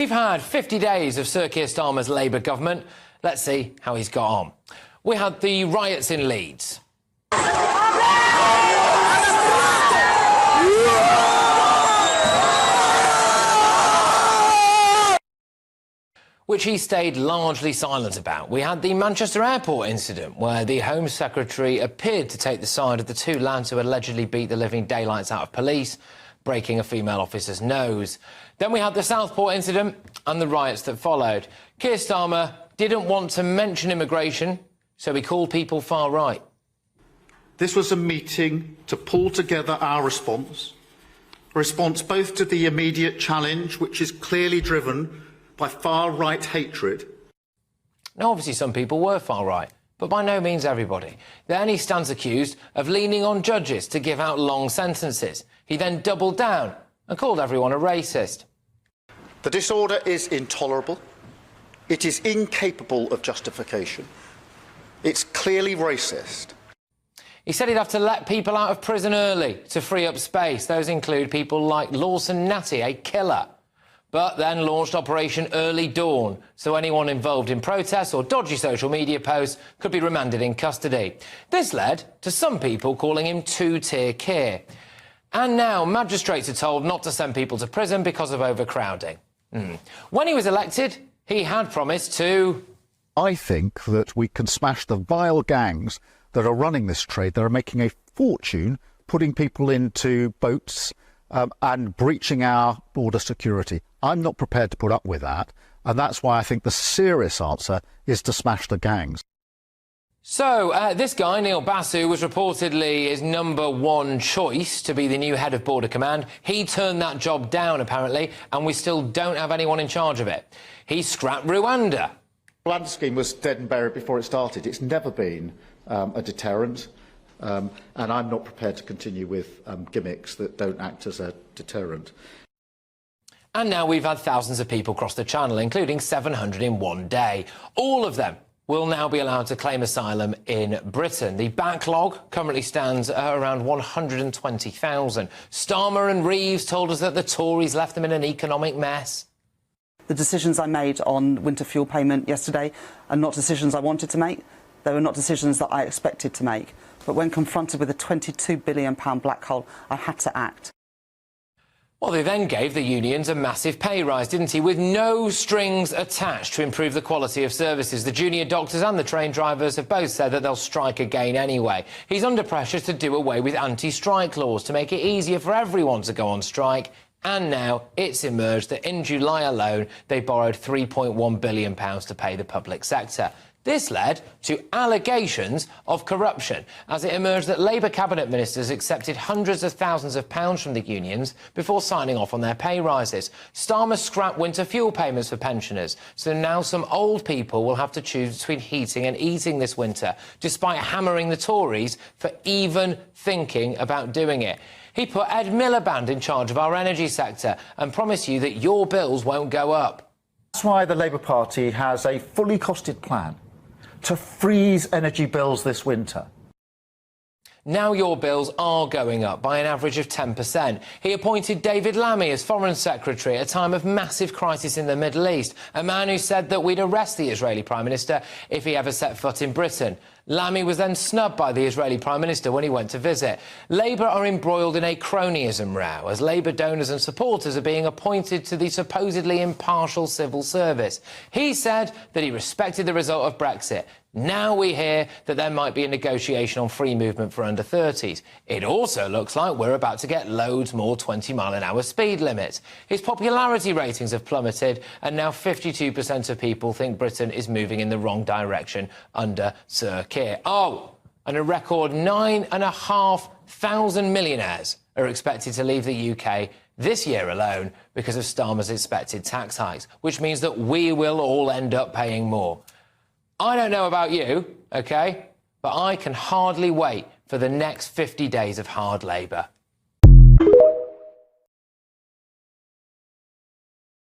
We've had 50 days of Sir Keir Starmer's Labour government. Let's see how he's got on. We had the riots in Leeds, which he stayed largely silent about. We had the Manchester Airport incident, where the Home Secretary appeared to take the side of the two lads who allegedly beat the living daylights out of police, breaking a female officer's nose. Then we had the Southport incident and the riots that followed. Keir Starmer didn't want to mention immigration, so he called people far right. This was a meeting to pull together our response, a response both to the immediate challenge, which is clearly driven by far-right hatred. Now, obviously some people were far right, but by no means everybody. Then he stands accused of leaning on judges to give out long sentences. He then doubled down and called everyone a racist. The disorder is intolerable. It is incapable of justification. It's clearly racist. He said he'd have to let people out of prison early to free up space. Those include people like Lawson Natty, a killer, but then launched Operation Early Dawn, so anyone involved in protests or dodgy social media posts could be remanded in custody. This led to some people calling him two-tier Keir. And now magistrates are told not to send people to prison because of overcrowding. When he was elected, he had promised to... I think that we can smash the vile gangs that are running this trade. That are making a fortune putting people into boats and breaching our border security. I'm not prepared to put up with that, and that's why I think the serious answer is to smash the gangs. So, this guy, Neil Basu, was reportedly his #1 choice to be the new head of Border Command. He turned that job down, apparently, and we still don't have anyone in charge of it. He scrapped Rwanda. The Rwanda scheme was dead and buried before it started. It's never been a deterrent, and I'm not prepared to continue with gimmicks that don't act as a deterrent. And now we've had thousands of people cross the Channel, including 700 in one day. All of them will now be allowed to claim asylum in Britain. The backlog currently stands at around 120,000. Starmer and Reeves told us that the Tories left them in an economic mess. The decisions I made on winter fuel payment yesterday are not decisions I wanted to make. They were not decisions that I expected to make. But when confronted with a £22 billion black hole, I had to act. Well, they then gave the unions a massive pay rise, didn't he, with no strings attached to improve the quality of services. The junior doctors and the train drivers have both said that they'll strike again anyway. He's under pressure to do away with anti-strike laws to make it easier for everyone to go on strike. And now it's emerged that in July alone, they borrowed £3.1 billion to pay the public sector. This led to allegations of corruption, as it emerged that Labour cabinet ministers accepted hundreds of thousands of pounds from the unions before signing off on their pay rises. Starmer scrapped winter fuel payments for pensioners, so now some old people will have to choose between heating and eating this winter, despite hammering the Tories for even thinking about doing it. He put Ed Miliband in charge of our energy sector and promised you that your bills won't go up. That's why the Labour Party has a fully costed plan to freeze energy bills this winter. Now your bills are going up by an average of 10%. He appointed David Lammy as Foreign Secretary at a time of massive crisis in the Middle East, a man who said that we'd arrest the Israeli Prime Minister if he ever set foot in Britain. Lammy was then snubbed by the Israeli Prime Minister when he went to visit. Labour are embroiled in a cronyism row, as Labour donors and supporters are being appointed to the supposedly impartial civil service. He said that he respected the result of Brexit. Now we hear that there might be a negotiation on free movement for under-30s. It also looks like we're about to get loads more 20-mile-an-hour speed limits. His popularity ratings have plummeted, and now 52% of people think Britain is moving in the wrong direction under Sir Keir. Oh, and a record 9,500 millionaires are expected to leave the UK this year alone because of Starmer's expected tax hikes, which means that we will all end up paying more. I don't know about you, OK, but I can hardly wait for the next 50 days of hard labour.